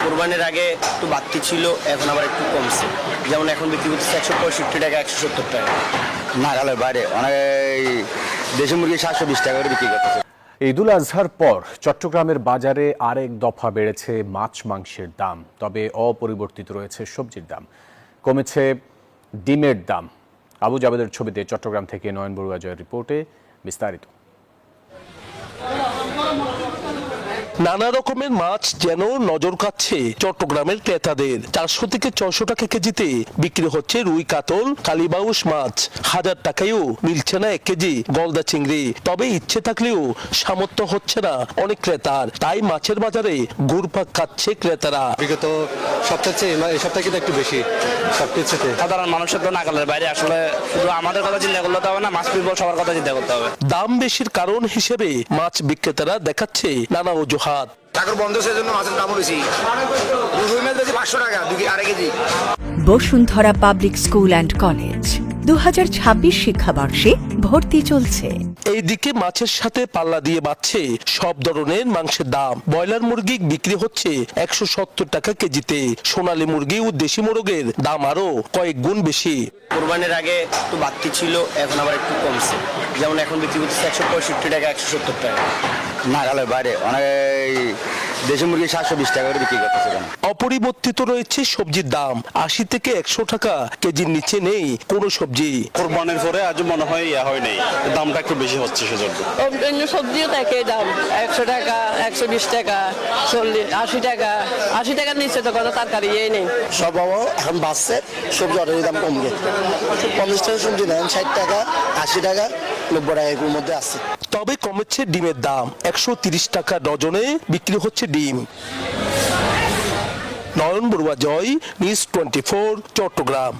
কোরবানির আগে একটু বাড়তি ছিল, এখন আবার একটু কমছে। যেমন এখন বিক্রি করতেছে 165 টাকা, 170 টাকা। নাগালের বাইরে অনেক দেশি মুরগি 720 টাকা করে বিক্রি করতেছে। ঈদুল আজহার পর চট্টগ্রামের বাজারে আরেক দফা বেড়েছে মাছ মাংসের দাম, তবে অপরিবর্তিত রয়েছে সবজির দাম। কমেছে ডিমের দাম। আবু জাবেদের ছবিতে চট্টগ্রাম থেকে নয়ন বড়ুয়া জয়ের রিপোর্টে বিস্তারিত। নানা রকমের মাছ যেন নজর কাটছে চট্টগ্রামের ক্রেতাদের। 400 থেকে 600 টাকা কেজিতে বিক্রি হচ্ছে রুই, কাতল, কালীবাউস মাছ। 1000 টাকায়ও মিলছে না 1 কেজি গলদা চিংড়ি। তবে ইচ্ছে থাকলেও সামর্থ্য হচ্ছে না অনেক ক্রেতার, তাই মাছের বাজারে ঘুরপাক খাচ্ছে ক্রেতারা। বিগত সপ্তাহের চেয়ে এই সপ্তাহে কিন্তু একটু বেশি সবকিছুতে। সাধারণ মানুষের তো নাগালের বাইরে, আসলে শুধু আমাদের কথা চিন্তা করতে হবে না, মাছ পিপল সবার কথা চিন্তা করতে হবে। দাম বেশির কারণ হিসেবে মাছ বিক্রেতারা দেখাচ্ছে নানা অজুহাত। চাকর বন্ধ সেজন্য মাছের দাম বেশি। রুই মাছ বেশি 500 টাকা 2 KG. Bashundhara public school and college 2026 শিক্ষাবর্ষে ভর্তি চলছে। এইদিকে মাছের সাথে পাল্লা দিয়ে বাড়ছে সব ধরনের মাংসের দাম। ব্রয়লার মুরগি বিক্রি হচ্ছে 170 টাকা কেজিতে। সোনালী মুরগি ও দেশি মোরগের দাম আরো কয়েক গুণ বেশি। কোরবানির আগে একটু বাড়তি ছিল, এখন আবার একটু কমছে। যেমন এখন বিক্রি করতেছে 165 টাকা, 170 টাকা। নাগালের বাইরে অনেক দেশি মুরগি 720 টাকা করে বিক্রি করতেছে। অপরিবর্তিত রয়েছে সবজির দাম। 80 থেকে 100 টাকা কেজির নিচে নেই কোনো সবজি। কোরবানির পরে আজ মনে হয় হয় নেই, দামটা একটু বেশি হচ্ছে সেজন্য। অন্য সবজিও তো একই দাম, 100 টাকা, 120 টাকা, 40, 80 টাকা। 80 টাকার নিচে তো কোনো তরকারি নেই। সব এখন বাড়ছে, সবজি অর্ডারের দাম কমবে। 50 টাকা সবজি নেন, 60 টাকা, 80 টাকা, 90 টাকা এর মধ্যে আছে। তবে কমেছে ডিমের দাম। 130 টাকা ডজনে বিক্রি হচ্ছে ডিম। নয়ন বড়ুয়া জয়, নিউজ 24, চট্টগ্রাম।